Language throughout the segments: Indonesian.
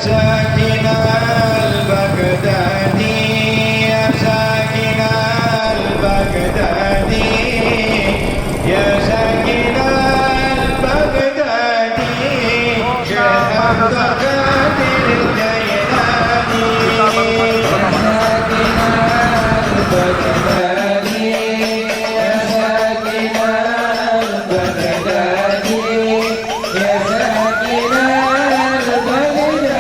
ساكن البغداد يا ساكن البغداد يا ساكن البغداد شيخ عبد القادر الجيلاني يا ساكن البغداد يا ساكن البغداد يا ساكن البغداد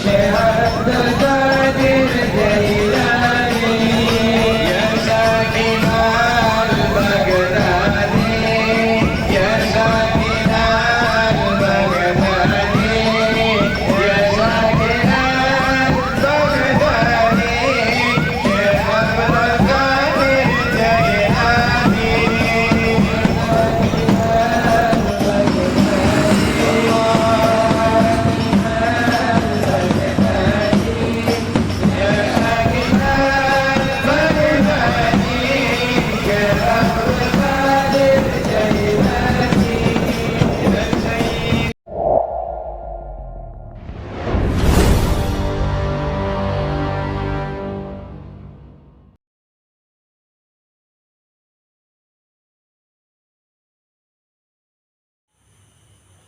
شيخ عبد القادر الجيلاني يا ساكن البغداد يا ساكن البغداد يا ساكن البغداد شيخ عبد القادر الجيلاني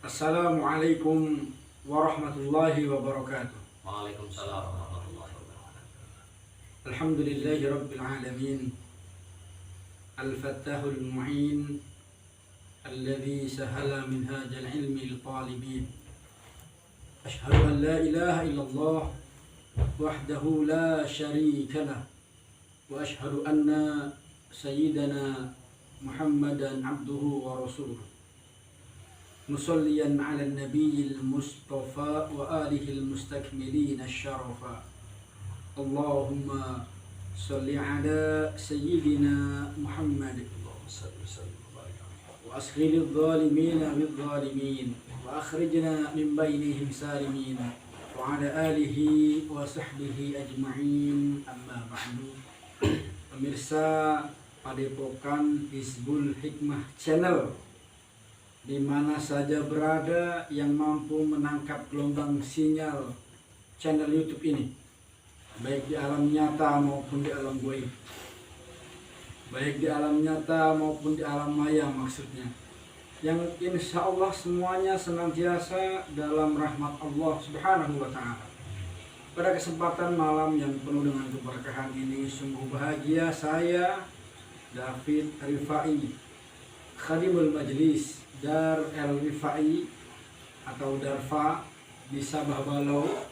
Assalamualaikum warahmatullahi wabarakatuh. Waalaikumsalam warahmatullahi wabarakatuh. Alhamdulillahi rabbil alamin. Al-Fattahul Mu'in alladhi sahala minhajal ilmi lil-talibin. Ashhadu an la ilaha illallah wahdahu la sharika lah wa ashhadu anna sayyidana Muhammadan abduhu wa rasuluh. مصليا على النبي المصطفى وآله المستكملين الشرفا اللهم صل على سيدنا محمد وأسخل الظالمين بالظالمين وأخرجنا من بينهم سالمين وعلى آله وصحبه أجمعين أما بعد. Pemirsa Padepokan Hizbul Hikmah Channel di mana saja berada yang mampu menangkap gelombang sinyal channel YouTube ini, baik di alam nyata maupun di alam gaib, baik di alam nyata maupun di alam maya maksudnya, yang insya Allah semuanya senantiasa dalam rahmat Allah Subhanahu wa Ta'ala. Pada kesempatan malam yang penuh dengan keberkahan ini, sungguh bahagia saya, David Rifai, Khadimul Majlis Dar El Rifai atau Darfa di Sabah Balau.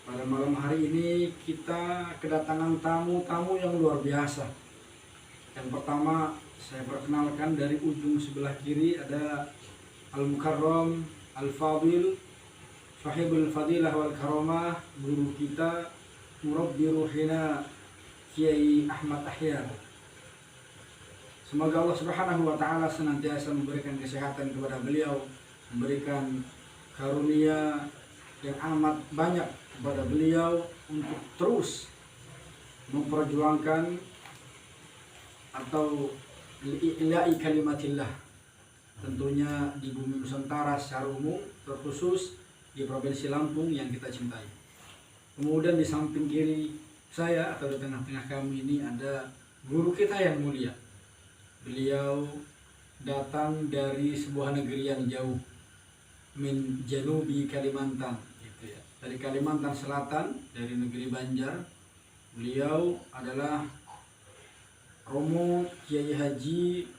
Pada malam hari ini kita kedatangan tamu-tamu yang luar biasa. Yang pertama saya perkenalkan, dari ujung sebelah kiri ada Al-Mukarram Al-Fadil Sahibul Fadilah wal Karamah, guru kita, Murabbi Ruhina Kiai Ahmad Ahyar. Semoga Allah Subhanahu wa Ta'ala senantiasa memberikan kesehatan kepada beliau, memberikan karunia yang amat banyak kepada beliau untuk terus memperjuangkan atau li'ila'i kalimatillah, tentunya di bumi Nusantara secara umum, terkhusus di Provinsi Lampung yang kita cintai. Kemudian di samping kiri saya atau di tengah-tengah kami ini ada guru kita yang mulia. Beliau datang dari sebuah negeri yang jauh, min Janubi Kalimantan, gitu ya. Dari Kalimantan Selatan, dari negeri Banjar. Beliau adalah Romo Kiai Haji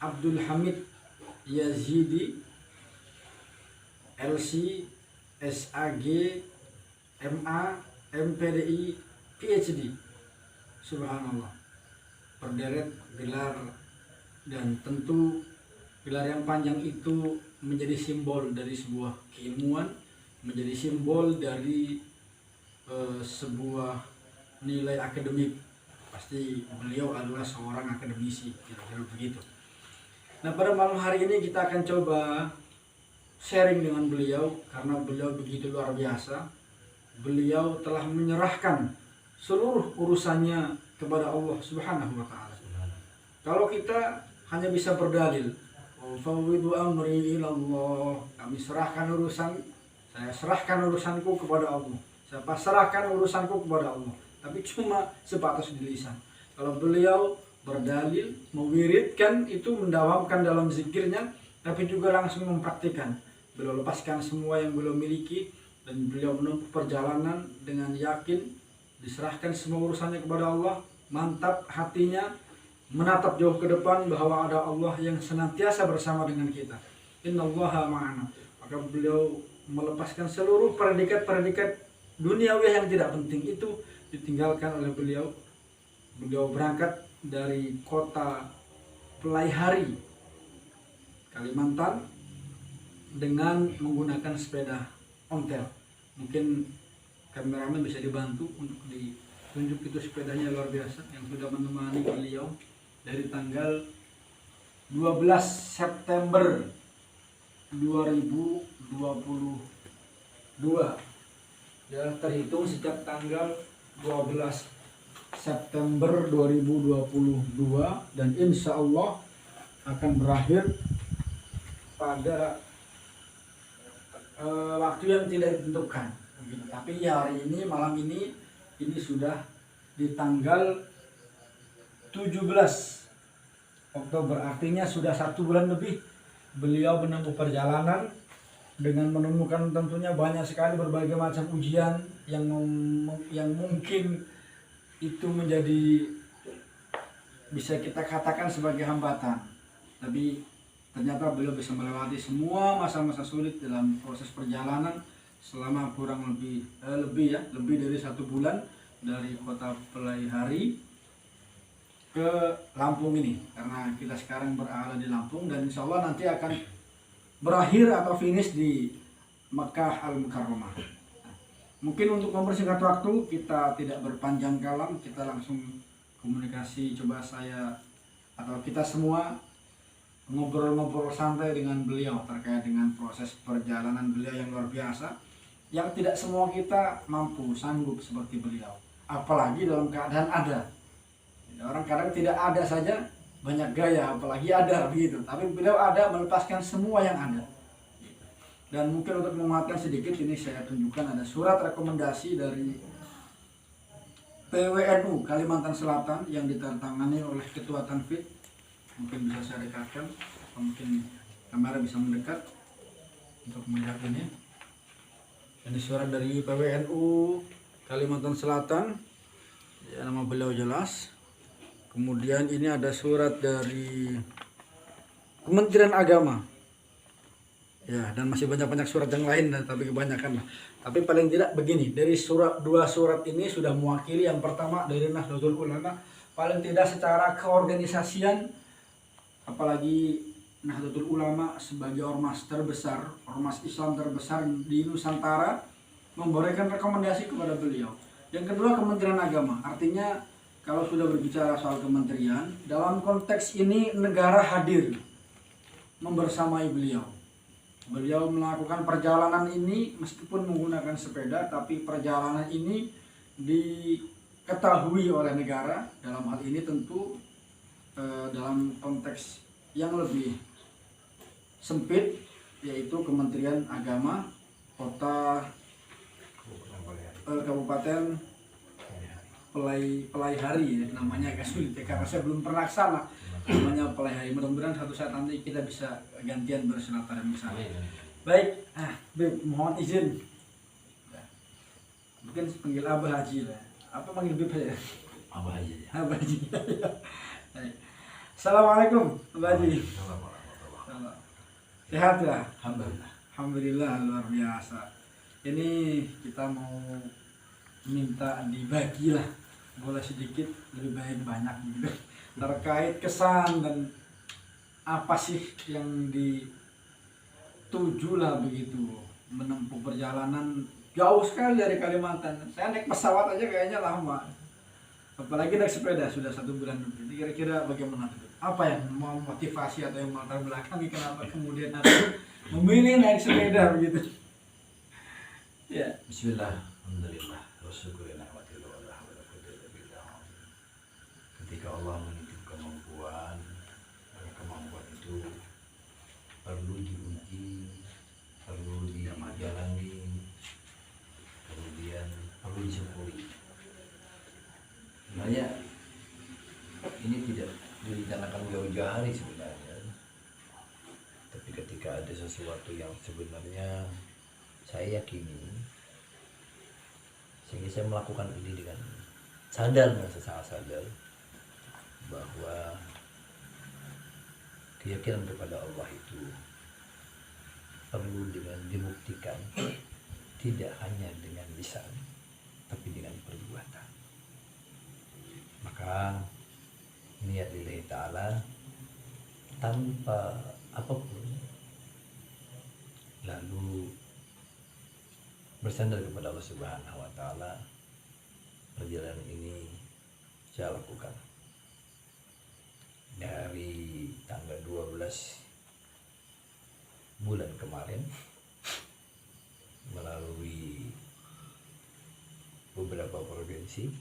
Abdul Hamid Yazidi, LC, SAG, MA, MPDI, PhD. Subhanallah. Berderet gelar, dan tentu gelar yang panjang itu menjadi simbol dari sebuah keilmuan, menjadi simbol dari sebuah nilai akademik. Pasti beliau adalah seorang akademisi, kira-kira begitu. Nah, pada malam hari ini kita akan coba sharing dengan beliau, karena beliau begitu luar biasa. Beliau telah menyerahkan seluruh urusannya kepada Allah Subhanahu wa Ta'ala. Kalau kita hanya bisa berdalil, fawwidu amri ilallah, kami serahkan urusan Saya serahkan urusanku kepada Allah. Saya pasrahkan urusanku kepada Allah. Tapi cuma sebatas di lisan. Kalau beliau berdalil, mewiridkan itu, mendawamkan dalam zikirnya, tapi juga langsung mempraktikkan. Beliau lepaskan semua yang beliau miliki dan beliau menempuh perjalanan dengan yakin, diserahkan semua urusannya kepada Allah, mantap hatinya, menatap jauh ke depan bahwa ada Allah yang senantiasa bersama dengan kita. Innallaha ma'ana. Maka beliau melepaskan seluruh predikat-predikat duniawi yang tidak penting itu ditinggalkan oleh beliau. Beliau berangkat dari kota Pelaihari, Kalimantan, dengan menggunakan sepeda ontel. Mungkin kameramen bisa dibantu untuk ditunjuk, itu sepedanya luar biasa yang sudah menemani beliau dari tanggal 12 September 2022 ya, terhitung sejak tanggal 12 September 2022 dan insya Allah akan berakhir pada waktu yang tidak ditentukan. Tapi hari ini, malam ini sudah di tanggal 17 Oktober, artinya sudah 1 bulan lebih beliau menempuh perjalanan dengan menemukan tentunya banyak sekali berbagai macam ujian yang mungkin itu menjadi, bisa kita katakan sebagai hambatan. Tapi ternyata beliau bisa melewati semua masa-masa sulit dalam proses perjalanan selama kurang lebih dari 1 bulan dari kota Pelaihari ke Lampung ini, karena kita sekarang berada di Lampung dan insya Allah nanti akan berakhir atau finish di Makkah Al-Mukarramah. Mungkin untuk mempersingkat waktu kita tidak berpanjang kalam, kita langsung komunikasi, coba saya atau kita semua ngobrol-ngobrol santai dengan beliau terkait dengan proses perjalanan beliau yang luar biasa, yang tidak semua kita mampu sanggup seperti beliau, apalagi dalam keadaan ada. Orang kadang tidak ada saja banyak gaya, apalagi ada begitu. Tapi beliau ada melepaskan semua yang ada. Dan mungkin untuk menguatkan sedikit, ini saya tunjukkan ada surat rekomendasi dari PWNU Kalimantan Selatan yang ditandatangani oleh Ketua Tanfid. Mungkin bisa saya dekatkan, atau mungkin kamera bisa mendekat untuk melihat ini. Ini surat dari PWNU Kalimantan Selatan. Ya, nama beliau jelas. Kemudian ini ada surat dari Kementerian Agama. Ya, dan masih banyak-banyak surat yang lain, tapi kebanyakan lah. Tapi paling tidak begini, dari dua surat ini sudah mewakili. Yang pertama dari Nahdlatul Ulama, paling tidak secara keorganisasian, apalagi Nahdlatul Ulama sebagai ormas terbesar, ormas Islam terbesar di Nusantara, memberikan rekomendasi kepada beliau. Yang kedua Kementerian Agama, artinya kalau sudah berbicara soal kementerian, dalam konteks ini negara hadir membersamai beliau. Beliau melakukan perjalanan ini meskipun menggunakan sepeda, tapi perjalanan ini diketahui oleh negara. Dalam hal ini tentu dalam konteks yang lebih sempit, yaitu Kementerian Agama Kota Kabupaten Pelaihari, ya, namanya agak sulit ya, karena saya belum pernah ke sana. Namanya Pelaihari. Mudah-mudahan suatu saat nanti kita bisa gantian bersilaturahmi sana. Baik, Beb, mohon izin. Mungkin panggil Abah Haji lah. Apa panggil Beb ya? Abah Haji. Abah Haji. Baik. Assalamualaikum, Abah Haji. Sehat ya? Alhamdulillah. Alhamdulillah, luar biasa. Ini kita mau minta dibagi lah, boleh sedikit, lebih baik banyak gitu, terkait kesan dan apa sih yang dituju lah begitu, menempuh perjalanan jauh sekali dari Kalimantan. Saya naik pesawat aja kayaknya lama, apalagi naik sepeda sudah 1 bulan lebih. Kira-kira bagaimana tuh? Apa yang mau motivasi atau yang latar belakangi kenapa kemudian ada memilih naik sepeda begitu? Ya. Bismillah, alhamdulillah. Ketika Allah menitipkan kemampuan, kemampuan itu perlu diuji, perlu dijalani mampu disyukuri. Sebenarnya ini tidak direncanakan jauh-jauh hari sebenarnya, tapi ketika ada sesuatu yang sebenarnya saya yakini, sehingga saya melakukan ini dengan sadar, merasa sangat sadar bahwa keyakinan kepada Allah itu perlu dengan dibuktikan, tidak hanya dengan lisan tapi dengan perbuatan. Maka niat lillahi ta'ala tanpa apapun, lalu bersandar kepada Allah Subhanahu wa Ta'ala. Perjalanan ini saya lakukan dari tanggal 12 bulan kemarin melalui beberapa provinsi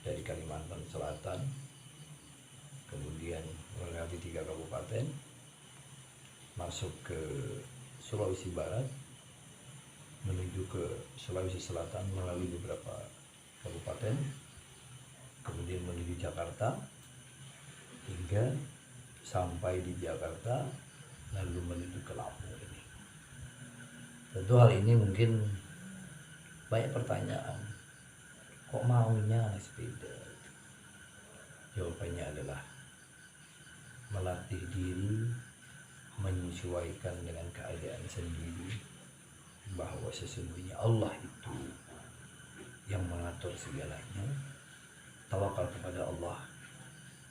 dari Kalimantan Selatan, kemudian melewati 3 kabupaten, masuk ke Sulawesi Barat, menuju ke Sulawesi Selatan melalui beberapa kabupaten, kemudian menuju Jakarta, hingga sampai di Jakarta lalu menuju ke Lampung ini. Tentu hal ini mungkin banyak pertanyaan, kok maunya naik sepeda? Jawabannya adalah melatih diri menyesuaikan dengan keadaan sendiri, bahwa sesungguhnya Allah itu yang mengatur segalanya. Tawakal kepada Allah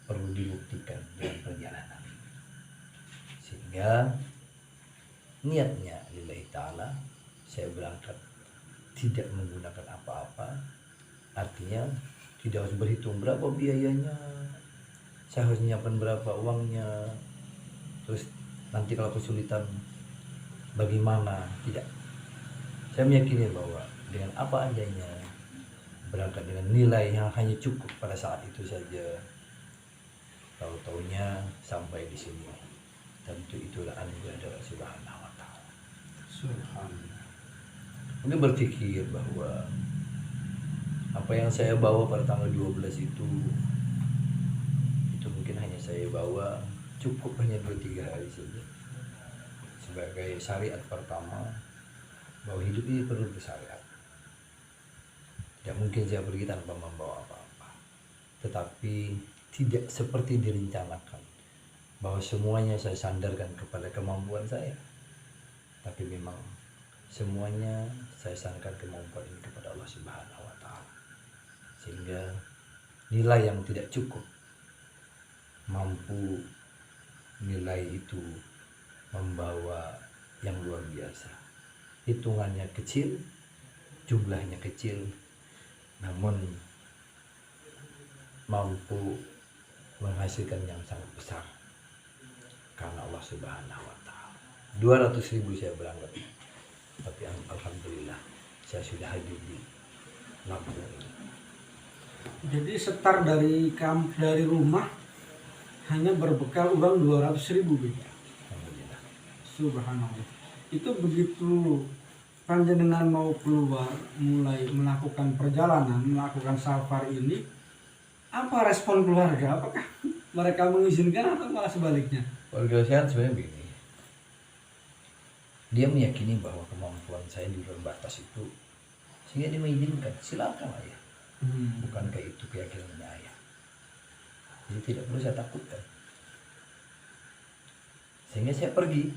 perlu dibuktikan dengan perjalanan, sehingga niatnya lillahi ta'ala. Saya berangkat tidak menggunakan apa-apa, artinya tidak harus berhitung berapa biayanya, saya harus menyiapkan berapa uangnya, terus nanti kalau kesulitan bagaimana. Tidak, saya meyakini bahwa dengan apa adanya, berangkat dengan nilai yang hanya cukup pada saat itu saja, tahu-taunya sampai di sini. Tentu itulah anugerah dari Allah Subhanahu wa Ta'ala. Subhanallah. Mungkin berpikir bahwa apa yang saya bawa pada tanggal 12 itu mungkin hanya saya bawa cukup hanya 2-3 hari saja, sebagai syariat pertama bahwa hidup ini perlu bersyariat. Tidak mungkin saya pergi tanpa membawa apa-apa, tetapi tidak seperti direncanakan bahwa semuanya saya sandarkan kepada kemampuan saya, tapi memang semuanya saya sandarkan kemampuan ini kepada Allah Subhanahu wa Ta'ala, sehingga nilai yang tidak cukup mampu nilai itu membawa yang luar biasa. Hitungannya kecil, jumlahnya kecil, namun mampu menghasilkan yang sangat besar karena Allah Subhanahu wa Ta'ala. 200.000 saya berangkat, tapi alhamdulillah saya sudah hadir di Lampung ini. Jadi setar dari rumah hanya berbekal uang 200.000 beda. Alhamdulillah. Subhanallah. Itu begitu panjenengan mau keluar, mulai melakukan perjalanan, melakukan safar ini, apa respon keluarga? Apakah mereka mengizinkan atau malah sebaliknya? Keluarga saya sebenarnya begini, dia meyakini bahwa kemampuan saya di luar batas itu, sehingga dia mengizinkan, silakan ayah. Bukankah itu keyakinannya ayah? Jadi tidak perlu saya takutkan. Sehingga saya pergi,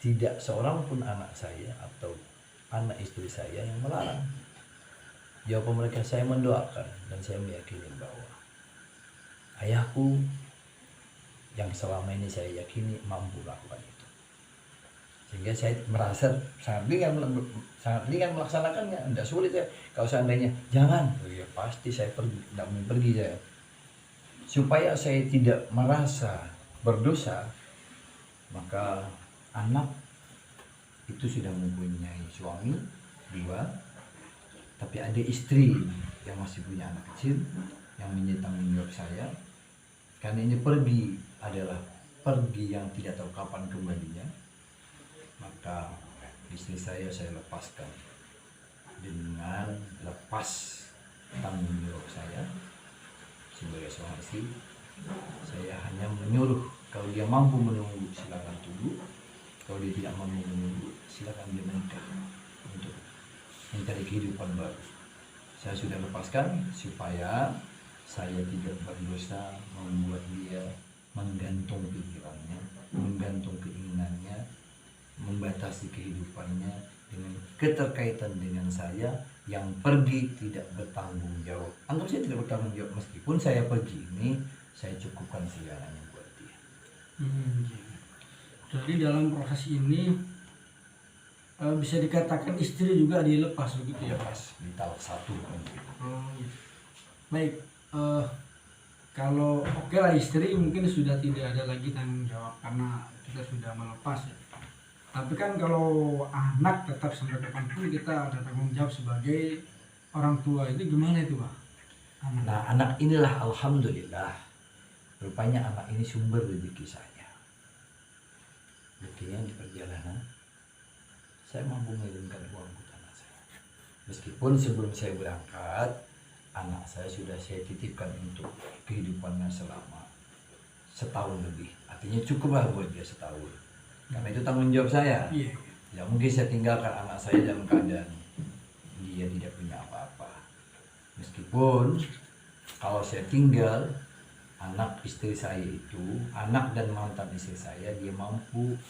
tidak seorang pun anak saya atau anak istri saya yang melarang. Jawaban mereka, saya mendoakan dan saya meyakini bahwa ayahku yang selama ini saya yakini mampu melakukan itu. Sehingga saya merasa sangat ringan melaksanakannya, tidak sulit ya. Kalau seandainya jangan, oh ya pasti saya pergi, tidak mau pergi saya. Supaya saya tidak merasa berdosa, maka anak itu sudah mempunyai suami 2, tapi ada istri yang masih punya anak kecil yang menjadi tanggung jawab saya. Karena ini pergi adalah pergi yang tidak tahu kapan kembalinya, maka istri saya lepaskan dengan lepas tanggung jawab saya sebagai seorang istri. Saya hanya menyuruh, kalau dia mampu menunggu silakan tunggu, kalau dia tidak mampu menunggu silakan dia menikah untuk mencari kehidupan baru. Saya sudah lepaskan supaya saya tidak berdosa membuat dia menggantung pikirannya, menggantung keinginannya, membatasi kehidupannya dengan keterkaitan dengan saya yang pergi tidak bertanggung jawab. Anggap saya tidak bertanggung jawab, meskipun saya pergi ini saya cukupkan segalanya buat dia. Jadi dalam proses ini bisa dikatakan istri juga dilepas begitu ya Pak? Lepas di talak satu kan gitu. Baik, kalau oke lah istri mungkin sudah tidak ada lagi tanggung jawab karena kita sudah melepas ya. Tapi kan kalau anak tetap sampai kapanpun kita ada tanggung jawab sebagai orang tua, itu gimana itu Pak? Nah, anak inilah alhamdulillah, rupanya anak ini sumber rezeki saya. Rezekinya di perjalanan saya mampu mengirimkan uang buat anak saya. Meskipun sebelum saya berangkat, anak saya sudah saya titipkan untuk kehidupannya selama setahun lebih. Artinya cukuplah buat dia setahun. Karena itu tanggung jawab saya. Iya. Ya mungkin saya tinggalkan anak saya dalam keadaan dia tidak punya apa-apa. Meskipun kalau saya tinggal, anak istri saya itu, anak dan mantan istri saya, dia mampu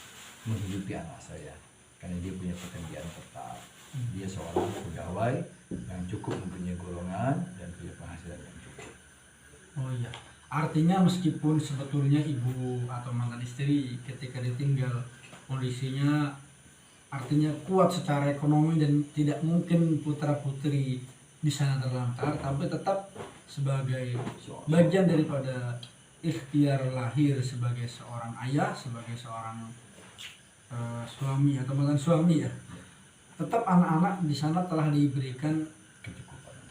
menghidupi anak saya. Karena dia punya pekerjaan tetap. Dia seorang pegawai yang cukup mempunyai golongan dan punya penghasilan yang cukup. Oh iya. Artinya meskipun sebetulnya ibu atau mantan istri ketika ditinggal kondisinya artinya kuat secara ekonomi dan tidak mungkin putra putri di sana terlantar, tapi tetap sebagai bagian daripada ikhtiar lahir sebagai seorang ayah, sebagai seorang suami atau mantan suami ya, tetap anak-anak di sana telah diberikan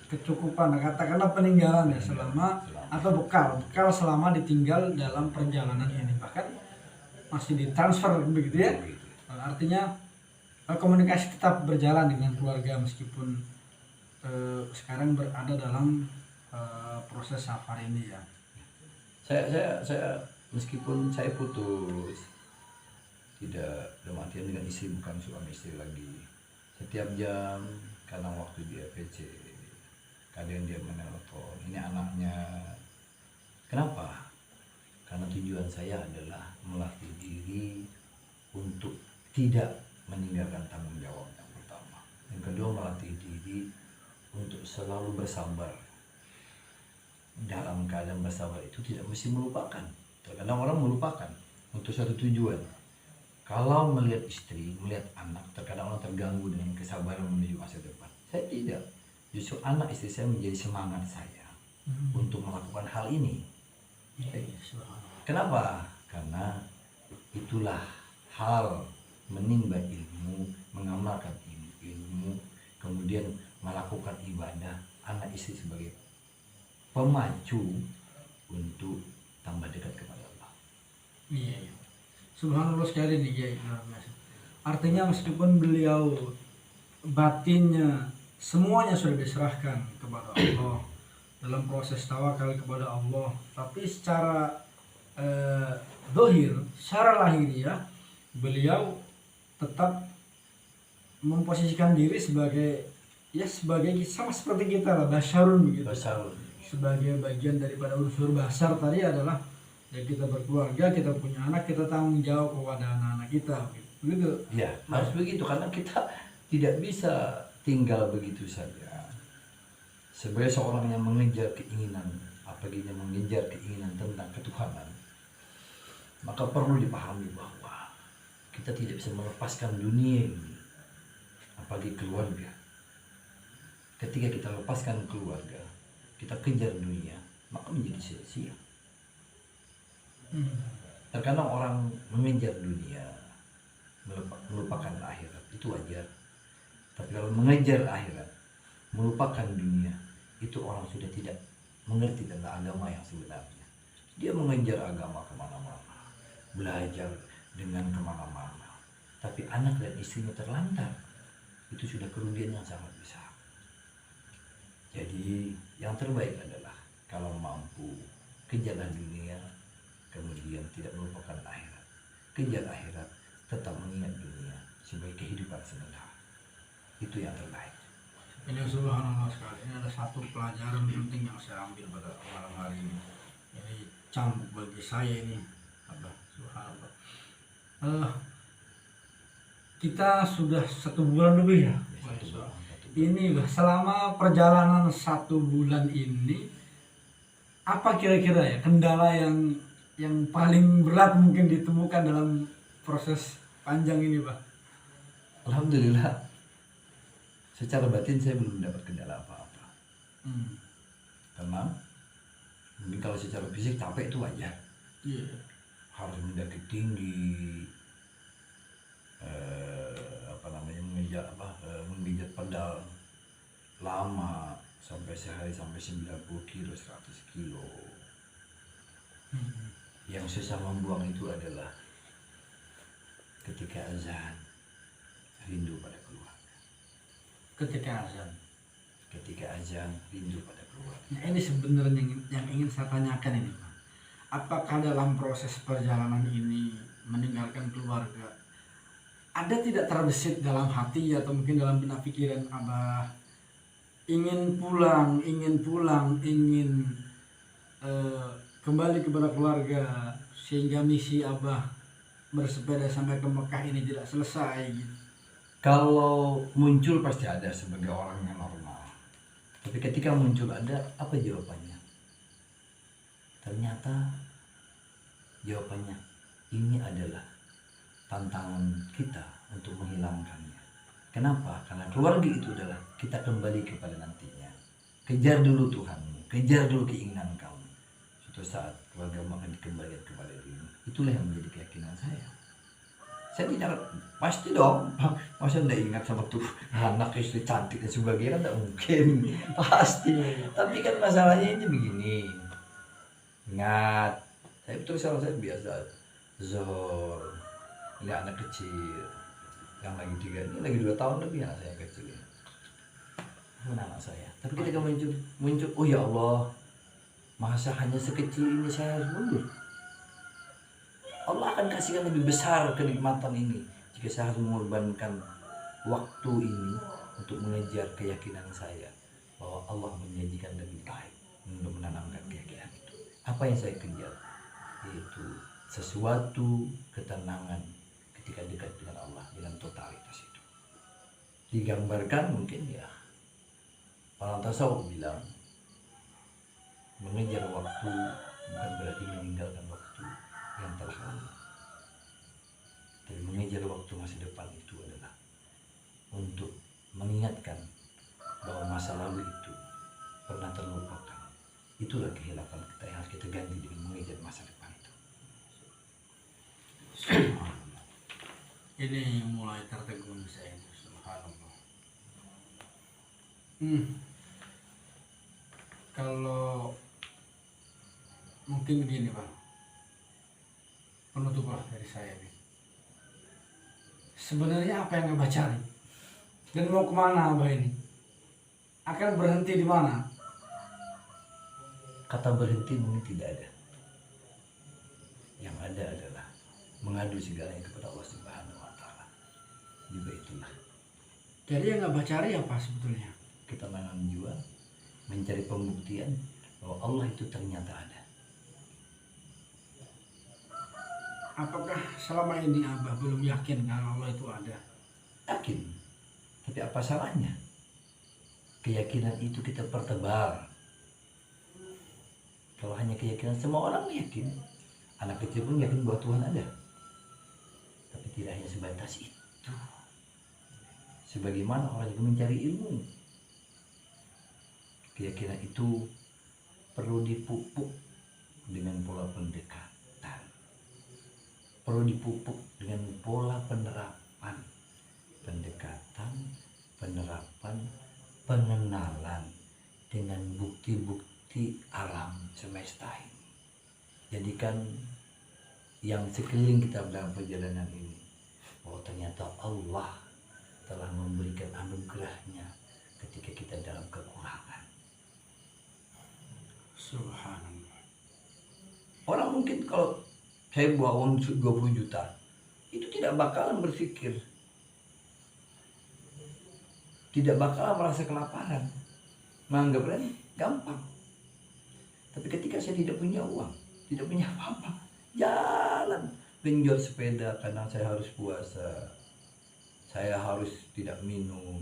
kecukupan, katakanlah peninggalan ya selama atau bekal selama ditinggal dalam perjalanan ini, bahkan masih ditransfer begitu ya. Artinya komunikasi tetap berjalan dengan keluarga meskipun sekarang berada dalam proses safar ini ya. Saya meskipun saya putus, tidak dalam artian dengan istri, bukan suami istri lagi. Setiap jam, kadang waktu dia PC, kadang dia menelpon, ini anaknya. Kenapa? Karena tujuan saya adalah melatih diri untuk tidak meninggalkan tanggung jawab yang pertama. Yang kedua, melatih diri untuk selalu bersabar. Dalam keadaan bersabar itu tidak mesti melupakan. Terkadang orang melupakan untuk suatu tujuan. Kalau melihat istri, melihat anak, terkadang orang terganggu dengan kesabaran menuju masa depan. Saya tidak. Justru anak istri saya menjadi semangat saya untuk melakukan hal ini. Kenapa? Karena itulah hal menimba ilmu, mengamalkan ilmu, kemudian melakukan ibadah. Anak istri sebagai pemacu untuk tambah dekat kepada Allah. Iya. Subhanallah sekali nih ya, luar biasa. Artinya meskipun beliau batinnya semuanya sudah diserahkan kepada Allah dalam proses tawakal kepada Allah, tapi secara dohir, secara lahiriah beliau tetap memposisikan diri sebagai sama seperti kita lah, basyarun begitu. Basyarun. Sebagai bagian daripada unsur basar tadi adalah ya kita berkeluarga, kita punya anak, kita tanggung jawab kepada anak-anak kita begitu. Ya, harus begitu karena kita tidak bisa tinggal begitu saja. Sebagai seorang yang mengejar keinginan, apalagi yang mengejar keinginan tentang ketuhanan, maka perlu dipahami bahwa kita tidak bisa melepaskan dunia ini, apalagi keluarga. Ketika kita lepaskan keluarga, kita kejar dunia, maka menjadi sia-sia. Terkadang orang mengejar dunia, melupakan akhirat, itu wajar. Tapi kalau mengejar akhirat, melupakan dunia, itu orang sudah tidak mengerti tentang agama yang sebenarnya. Dia mengejar agama kemana-mana, belajar dengan kemana-mana, tapi anak dan istrinya terlantar. itu sudah kerugian yang sangat besar. Jadi yang terbaik adalah kalau mampu kejarlah dunia, kemudian tidak melupakan akhirat. Kejar akhirat, tetap mengingat dunia sebagai kehidupan sementara. Itu yang terbaik. Ini subhanallah sekali. Ini ada satu pelajaran penting yang saya ambil pada malam hari ini. Ini cambuk bagi saya ini. Apa? Subhanallah. Kita sudah 1 bulan lebih ya. Ini selama perjalanan 1 bulan ini, apa kira-kira ya kendala yang paling berat mungkin ditemukan dalam proses panjang ini, Pak? Alhamdulillah, secara batin saya belum dapat kendala apa-apa. Tenang. Mungkin kalau secara fisik capek itu wajar. Iya. Harus mendaki tinggi, menginjak pedal lama sampai sehari sampai 90 kilo 100 kilo. Yang susah membuang itu adalah ketika azan, rindu pada keluarga. Ketika azan rindu pada keluarga. Nah, ini sebenarnya yang ingin saya tanyakan ini, Pak. Apakah dalam proses perjalanan ini meninggalkan keluarga, ada tidak terbesit dalam hati atau mungkin dalam benak pikiran Abah ingin pulang, ingin kembali kepada keluarga, sehingga misi Abah bersepeda sampai ke Mekah ini tidak selesai gitu? Kalau muncul pasti ada sebagai orang yang normal. Tapi ketika muncul ada, apa jawabannya? Ternyata jawabannya ini adalah tantangan kita untuk menghilangkannya. Kenapa? Karena keluarga itu adalah kita kembali kepada nantinya. Kejar dulu Tuhanmu, kejar dulu keinginan kamu. Suatu saat keluarga akan dikembalikan kepada dirimu. Itulah yang menjadi keyakinan saya. Saya tidak pasti dong, masa tidak ingat sama tuh anak istri cantik dan sebagainya, kan tidak mungkin. Pasti. Tapi kan masalahnya ini begini. Ingat, saya betul salah saya biasa Zohor, lihat anak kecil yang lagi 3, ini lagi 2 tahun lebih anak saya kecil ya. Mana anak saya? Tapi ketika muncul, oh ya Allah, masa hanya sekecil ini saya harus mundur? Allah akan kasihkan lebih besar kenikmatan ini jika saya harus mengorbankan waktu ini untuk mengejar keyakinan saya bahwa Allah menjanjikan lebih baik untuk menanamkan keyakinan itu. Apa yang saya kejar? Yaitu sesuatu ketenangan ketika dekat dengan Allah dengan totalitas itu. Digambarkan mungkin ya, orang tasawuf bilang mengejar waktu bukan berarti meninggalkan waktu yang telah lalu. Tapi mengejar waktu masa depan itu adalah untuk mengingatkan bahwa masa lalu itu pernah terlupakan. Itulah kehilafan kita yang harus kita ganti dengan mengejar masa depan itu. Ini mulai tertegun saya ini, subhanallah. Kalau mungkin begini, Pak, penutup lah dari saya ini. Sebenarnya apa yang Abah cari dan mau kemana Abah ini? Akan berhenti di mana? Kata berhenti mungkin tidak ada. Yang ada adalah mengadu segalanya kepada Allah Subhanahu wa Ta'ala. Juga itulah. Jadi yang Abah cari apa sebetulnya? Ketenangan jiwa, mencari pembuktian bahwa Allah itu ternyata ada. Apakah selama ini Abah belum yakin kalau Allah itu ada? Yakin. Tapi apa salahnya? Keyakinan itu kita pertebal. Kalau hanya keyakinan, semua orang yakin. Anak kecil pun yakin bahwa Tuhan ada. Tapi tidak hanya sebatas itu. Sebagaimana orang juga mencari ilmu. Keyakinan itu perlu dipupuk dengan pola pendekatan. Perlu dipupuk dengan pola penerapan. Pendekatan, penerapan, pengenalan dengan bukti-bukti alam semesta ini. Jadikan yang sekeliling kita dalam perjalanan ini bahwa ternyata Allah telah memberikan anugerahnya ketika kita dalam kekurangan. Subhanallah. Orang mungkin kalau saya bawa uang 20 juta, itu tidak bakalan berpikir, tidak bakalan merasa kelaparan, menganggapnya gampang. Tapi ketika saya tidak punya uang, tidak punya apa-apa, jalan genjot sepeda karena saya harus puasa, saya harus tidak minum,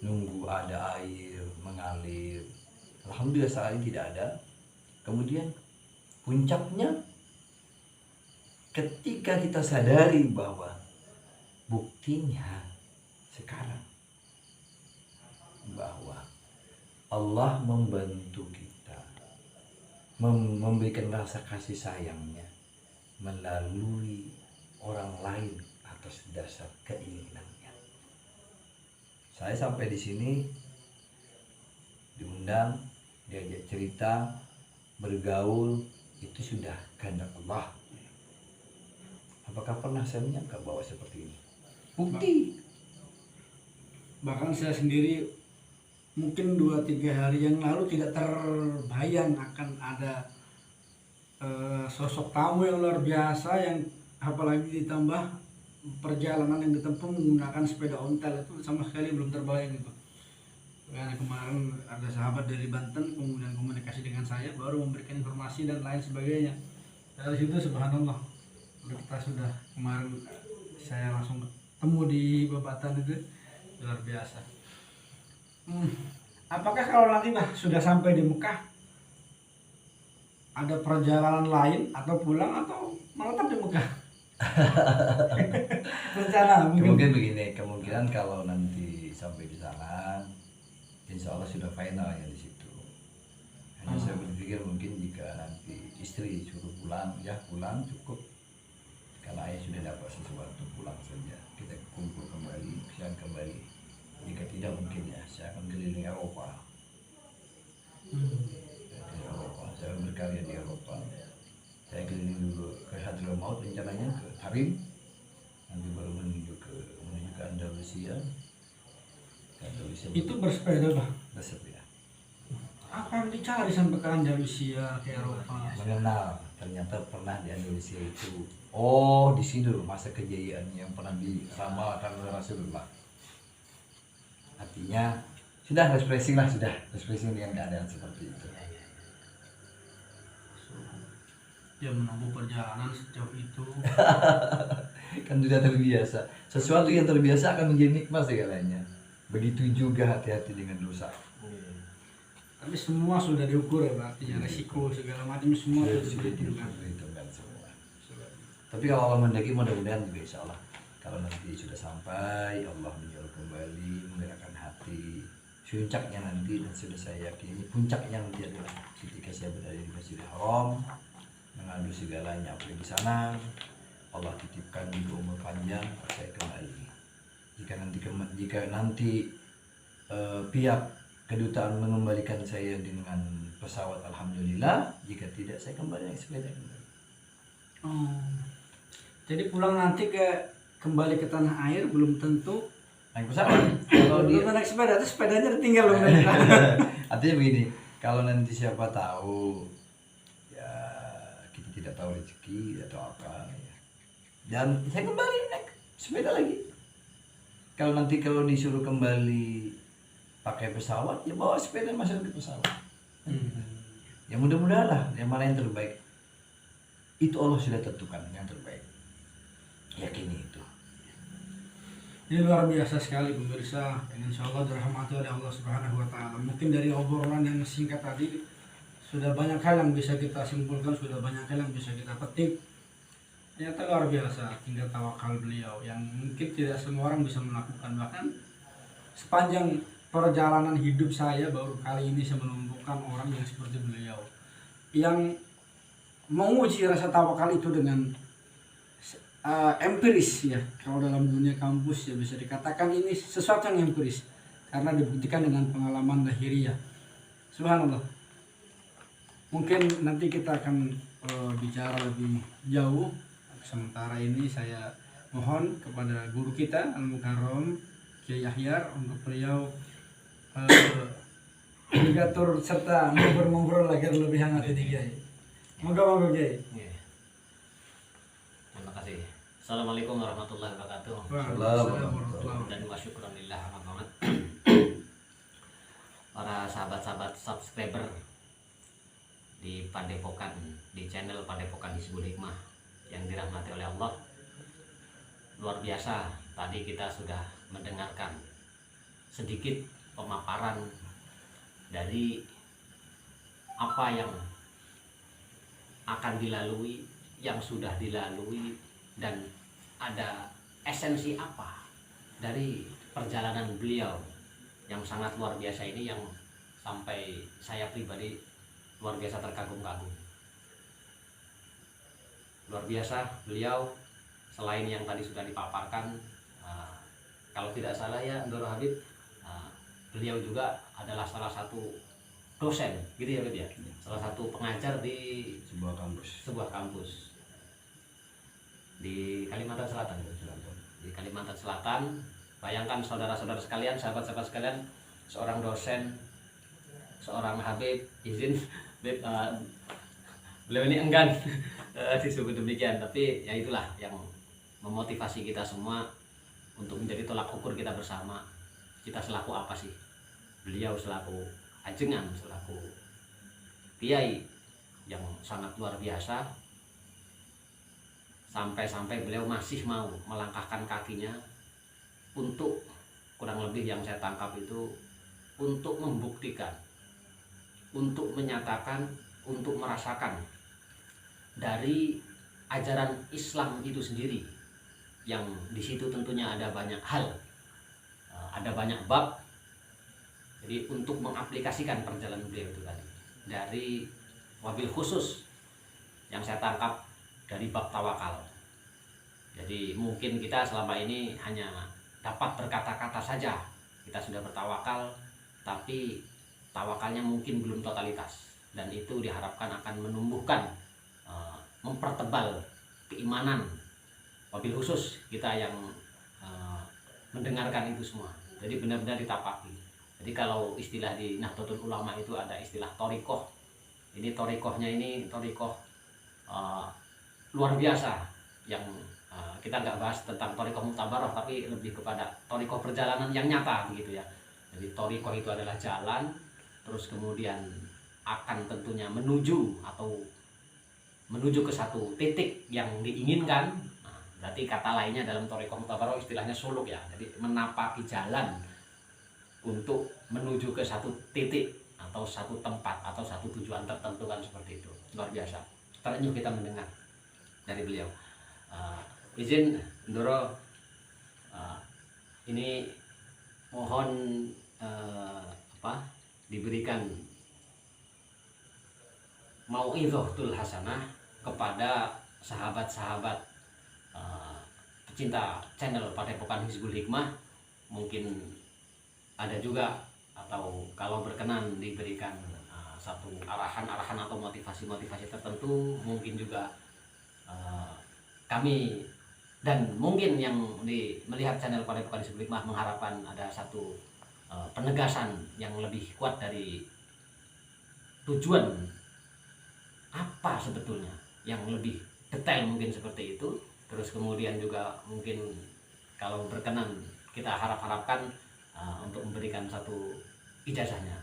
nunggu ada air mengalir. Alhamdulillah saat ini tidak ada. Kemudian puncaknya ketika kita sadari bahwa buktinya sekarang bahwa Allah membantu kita, memberikan rasa kasih sayangnya melalui orang lain atas dasar keinginannya. Saya sampai di sini diundang, diajak cerita, bergaul, itu sudah kehendak Allah. Apakah pernah saya menyangka bahwa seperti ini? Bukti. Bahkan saya sendiri mungkin 2-3 hari yang lalu tidak terbayang akan ada sosok tamu yang luar biasa, yang apalagi ditambah perjalanan yang ditempuh menggunakan sepeda ontel, itu sama sekali belum terbayang itu. Karena kemarin ada sahabat dari Banten kemudian komunikasi dengan saya, baru memberikan informasi dan lain sebagainya. Dari situ subhanallah, kita sudah kemarin saya langsung ketemu di Babatan itu, luar biasa. Apakah kalau nanti sudah sampai di Mekah ada perjalanan lain atau pulang atau menetap di Mekah? Rencana Kemungkinan begini, kemungkinan kalau nanti sampai di sana, insya Allah sudah final ya di situ. Hanya saya berpikir mungkin jika nanti istri suruh pulang, ya pulang cukup. Karena ayah sudah dapat sesuatu, pulang saja. Kita kumpul kembali, siang kembali. Jika tidak mungkin ya saya akan keliling Eropa. Di Eropa, saya berkarya di Eropa. Saya keliling dulu ke Hadramaut, rencananya ke Tarim, nanti baru menuju ke Andalusia. Itu bersepeda Pak? Bersepeda. Apa yang dicari sampai ke Andalusia, ke Eropa? Mengenal, ternyata pernah di Andalusia itu. Oh, di sini dulu masa kejayaan yang pernah diramalkan oleh Rasulullah. Artinya sudah refreshing dengan keadaan seperti itu. Dia menempuh perjalanan sejauh itu. Kan sudah terbiasa. Sesuatu yang terbiasa akan menjadi nikmat segalanya. Begitu juga hati-hati dengan dosa. Tapi semua sudah diukur ya Pak, artinya resiko segala macam semua sudah diperhitungkan semua. Tapi kalau Allah mendaki, mudah-mudahan juga insya Allah. Kalau nanti sudah sampai, Allah menyuruh kembali, menggerakkan hati. Puncaknya nanti, dan sudah saya yakini, puncaknya nanti adalah ketika saya berada di Masjidil Haram, mengadu segalanya apa yang di sana. Allah titipkan untuk umur panjang, saya kembali. Jika nanti pihak kedutaan mengembalikan saya dengan pesawat, alhamdulillah. Jika tidak, saya kembali naik sepeda kembali. Jadi pulang nanti kembali ke tanah air belum tentu naik pesawat. Kalau dia naik sepeda, itu sepedanya ditinggal loh. Artinya begini, kalau nanti siapa tahu, ya kita tidak tahu rezeki atau apa ya. Dan saya kembali naik sepeda lagi. Kalau disuruh kembali pakai pesawat, ya bawa sepeda masuk di pesawat. Ya mudah-mudahan lah, yang mana yang terbaik. Itu Allah sudah tentukan yang terbaik. Yakini itu. Ini luar biasa sekali pemirsa, insya Allah dirahmati oleh Allah Subhanahu Wa Taala. Mungkin dari obrolan yang singkat tadi sudah banyak hal yang bisa kita simpulkan, sudah banyak hal yang bisa kita petik. Ternyata luar biasa tingkat tawakal beliau yang mungkin tidak semua orang bisa melakukan. Bahkan sepanjang perjalanan hidup saya baru kali ini saya menemukan orang yang seperti beliau, yang menguji rasa tawakal itu dengan empiris ya. Kalau dalam dunia kampus ya bisa dikatakan ini sesuatu yang empiris karena dibuktikan dengan pengalaman lahiriah. Subhanallah. Mungkin nanti kita akan bicara lebih jauh. Sementara ini saya mohon kepada guru kita Al Mukarram Kiai Ahyar untuk beliau navigator serta ngobrol-ngobrol agar lebih hangat ini Kiai. Moga Kiai. Iya. Terima kasih. Assalamualaikum warahmatullahi wabarakatuh. Waalaikumsalam warahmatullahi Dan wa syukuranillah amat banget. Para sahabat-sahabat subscriber di Padepokan, di channel Padepokan Hizbul Hikmah yang dirahmati oleh Allah. Luar biasa, tadi kita sudah mendengarkan sedikit pemaparan dari apa yang akan dilalui, yang sudah dilalui, dan ada esensi apa dari perjalanan beliau yang sangat luar biasa ini, yang sampai saya pribadi luar biasa terkagum-kagum. Luar biasa beliau, selain yang tadi sudah dipaparkan, kalau tidak salah ya Ndoro Habib, beliau juga adalah salah satu dosen gitu ya Habib ya, salah satu pengajar di sebuah kampus di Kalimantan Selatan. Di Kalimantan Selatan, bayangkan saudara-saudara sekalian, sahabat-sahabat sekalian, seorang dosen, seorang Habib, izin Habib, beliau ini enggan disebut demikian, tapi ya itulah yang memotivasi kita semua untuk menjadi tolak ukur kita bersama. Kita selaku apa sih? Beliau selaku ajengan, selaku kiai yang sangat luar biasa, sampai-sampai beliau masih mau melangkahkan kakinya untuk, kurang lebih yang saya tangkap itu, untuk membuktikan, untuk menyatakan, untuk merasakan dari ajaran Islam itu sendiri, yang di situ tentunya ada banyak hal, ada banyak bab. Jadi untuk mengaplikasikan perjalanan beliau itu tadi, dari wabil khusus yang saya tangkap dari bab tawakal. Jadi mungkin kita selama ini hanya dapat berkata-kata saja, kita sudah bertawakal, tapi tawakalnya mungkin belum totalitas, dan itu diharapkan akan menumbuhkan, mempertebal keimanan, wabil khusus kita yang mendengarkan itu semua. Jadi benar-benar ditapaki. Jadi kalau istilah di Nahdlatul Ulama itu ada istilah torikoh. Ini torikohnya ini torikoh luar biasa, yang kita nggak bahas tentang torikoh mutabaroh, tapi lebih kepada torikoh perjalanan yang nyata begitu ya. Jadi torikoh itu adalah jalan, terus kemudian akan tentunya menuju ke satu titik yang diinginkan. Nah, berarti kata lainnya dalam torikoh mutabaroh istilahnya suluk ya. Jadi menapaki jalan untuk menuju ke satu titik atau satu tempat atau satu tujuan tertentu, kan seperti itu. Luar biasa. Terenyuh kita mendengar dari beliau. Izin Ndoro, ini mohon diberikan mauidhatul hasanah kepada sahabat-sahabat pecinta channel Padepokan Hizbul Hikmah. Mungkin ada juga, atau kalau berkenan diberikan satu arahan atau motivasi tertentu, mungkin juga kami dan mungkin yang melihat channel Padepokan Hizbul Hikmah mengharapkan ada satu penegasan yang lebih kuat dari tujuan apa sebetulnya, yang lebih detail mungkin seperti itu. Terus kemudian juga mungkin kalau berkenan kita harapkan untuk memberikan satu ijazahnya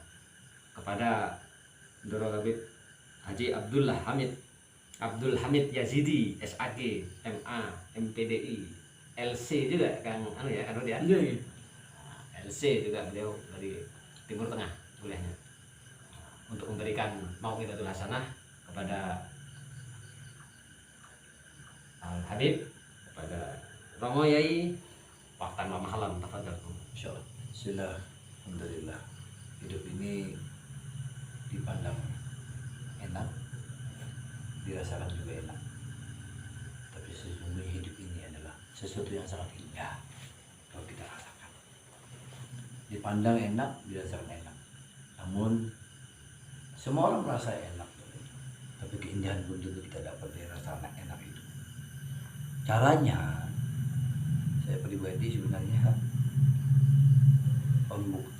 kepada Ndoro Habib Haji Abdul Hamid Yazidi, SAG, MA, MPDI, LC juga Kang ya, Iya. LC juga beliau dari Timur Tengah kuliahnya, untuk memberikan mauidhatul hasanah kepada Al Habib, kepada Romo Yai Paktan Mamahalam. Tafadhol. Insyaallah. Bismillah. Alhamdulillah. Hidup ini dipandang enak, dirasakan juga enak. Tapi sesungguhnya hidup ini adalah sesuatu yang sangat indah kalau kita rasakan. Dipandang enak, dirasakan enak. Namun semua orang merasa enak, tapi keindahan pun tentu kita dapat dari rasa enak itu. Caranya, saya pribadi sebenarnya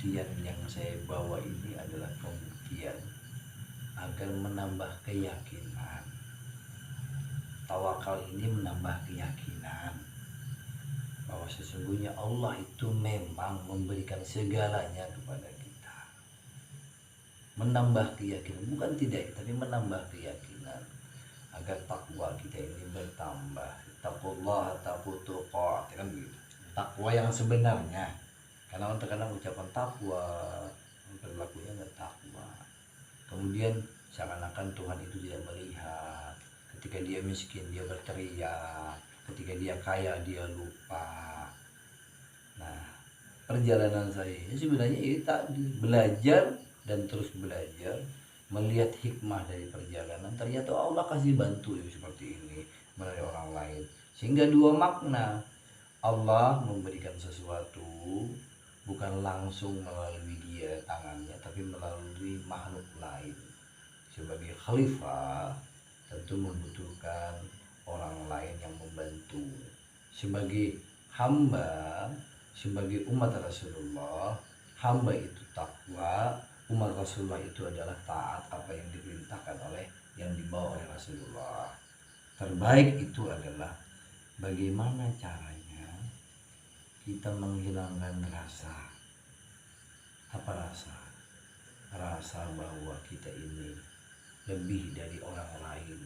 pembuktian yang saya bawa ini adalah pembuktian agar menambah keyakinan. Tawakal ini menambah keyakinan bahwa sesungguhnya Allah itu memang memberikan segalanya kepada kita. Menambah keyakinan, bukan tidak, tapi menambah keyakinan agar takwa kita ini bertambah. Taqullah taqutuqa, kan gitu. Takwa yang sebenarnya. Karena orang terkadang ucapan takwa, perilakunya nggak takwa. Kemudian seakan-akan Tuhan itu tidak melihat. Ketika dia miskin dia berteriak, ketika dia kaya dia lupa. Nah, perjalanan saya ini sebenarnya ini tadi belajar dan terus belajar, melihat hikmah dari perjalanan. Ternyata Allah kasih bantu seperti ini melalui orang lain, sehingga dua makna. Allah memberikan sesuatu bukan langsung melalui dia tangannya, tapi melalui makhluk lain. Sebagai khalifah tentu membutuhkan orang lain yang membantu. Sebagai hamba, sebagai umat Rasulullah, hamba itu takwa, umat Rasulullah itu adalah taat apa yang diperintahkan oleh yang dibawa oleh Rasulullah. Terbaik itu adalah bagaimana caranya kita menghilangkan rasa. Apa rasa? Rasa bahwa kita ini lebih dari orang lain.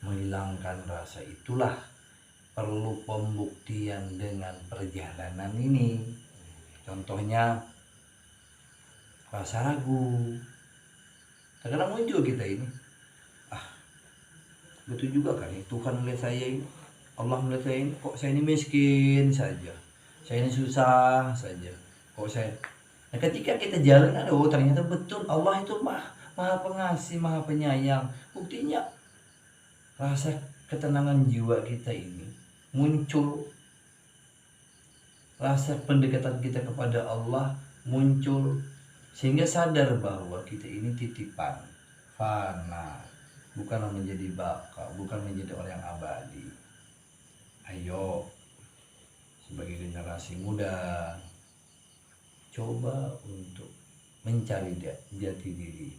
Menghilangkan rasa itulah perlu pembuktian dengan perjalanan ini. Contohnya rasa ragu. Terkadang muncul kita ini, betul juga kan Tuhan melihat saya ini, Allah melihat saya ini, kok saya ini miskin saja, saya ini susah saja, kok saya. Nah, ketika kita jalan, ternyata betul Allah itu maha pengasih, maha penyayang. Buktinya rasa ketenangan jiwa kita ini muncul, rasa pendekatan kita kepada Allah muncul, sehingga sadar bahwa kita ini titipan, fana, bukan menjadi baka, bukan menjadi orang yang abadi. Ayo sebagai generasi muda, coba untuk mencari jati diri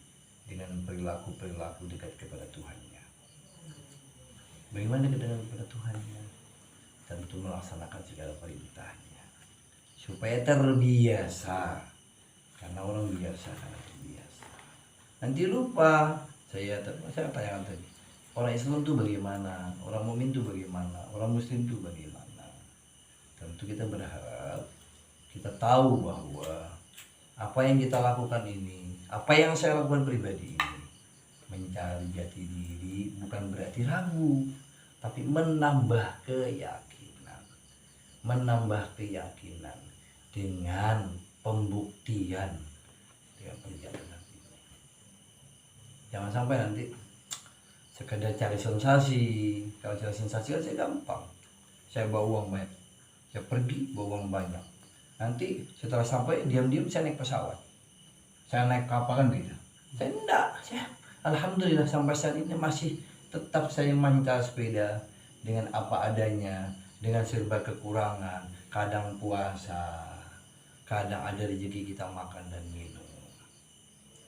dengan perilaku-perilaku dekat kepada Tuhannya. Bagaimana dekat kepada Tuhannya? Tentu melaksanakan segala perintahnya supaya terbiasa. Karena orang biasa, karena terbiasa. Nanti lupa. Saya tanyakan tadi, orang Islam itu bagaimana, orang mukmin itu bagaimana, orang Muslim itu bagaimana. Tentu kita berharap kita tahu bahwa apa yang kita lakukan ini, apa yang saya lakukan pribadi ini, mencari jati diri bukan berarti ragu, tapi menambah keyakinan. Menambah keyakinan dengan pembuktian dengan perjalanan ini. Jangan sampai nanti sekedar cari sensasi. Kalau cari sensasi kan saya gampang. Saya bawa uang banyak, saya pergi bawa uang banyak. Nanti setelah sampai diam-diam saya naik pesawat, saya naik kapal kan gitu. Saya enggak, alhamdulillah sampai saat ini masih tetap saya mancar sepeda dengan apa adanya, dengan serba kekurangan. Kadang puasa, kadang ada rezeki kita makan dan minum.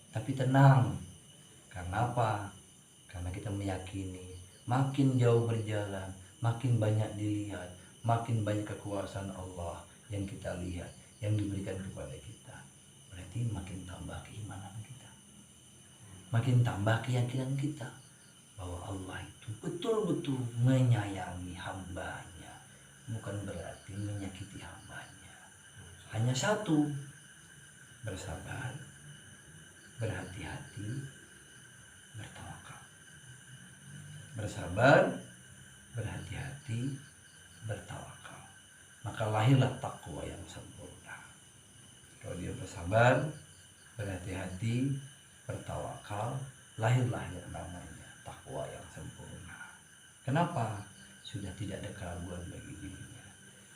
Tapi tenang, karena apa? Karena kita meyakini makin jauh berjalan, makin banyak dilihat, makin banyak kekuasaan Allah yang kita lihat, yang diberikan kepada kita. Berarti makin tambah keimanan kita, makin tambah keyakinan kita bahwa Allah itu betul-betul menyayangi hambanya, bukan berarti menyakiti hambanya. Hanya satu, bersabar, berhati-hati, bertawakal. Bersabar, berhati-hati, bertawakal. Maka lahirlah takwa yang sempurna. Kalau dia bersabar, berhati-hati, bertawakal, lahirlah yang namanya takwa yang sempurna. Kenapa? Sudah tidak ada keraguan bagi dirinya.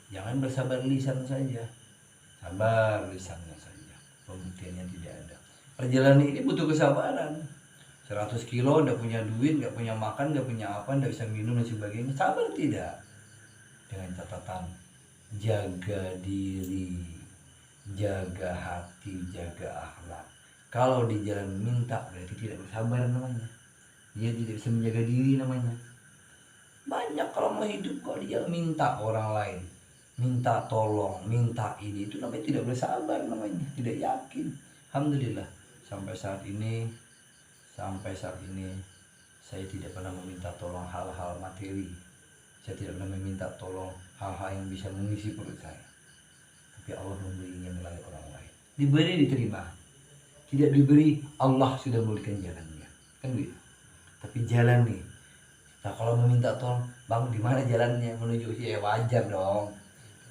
Jangan bersabar lisan saja, sabar lisannya saja, pembuktiannya tidak ada. Perjalanan ini butuh kesabaran. 100 kilo nggak punya duit, nggak punya makan, nggak punya apa, nggak bisa minum dan sebagainya. Sabar tidak? Dengan catatan jaga diri, jaga hati, jaga akhlak. Kalau di jalan minta berarti tidak bersabar namanya. Dia tidak bisa menjaga diri namanya. Banyak kalau mau hidup kok di jalan minta orang lain, minta tolong, minta ini, itu namanya tidak bersabar namanya, tidak yakin. Alhamdulillah sampai saat ini saya tidak pernah meminta tolong hal-hal materi. Saya tidak pernah meminta tolong hal-hal yang bisa mengisi perut saya. Tapi Allah memberinya melalui orang lain. Diberi diterima. Tidak diberi Allah sudah memberikan jalannya. Kan gitu. Tapi jalan nih. Nah kalau meminta tolong, bang di mana jalannya menuju sih? Wajar dong.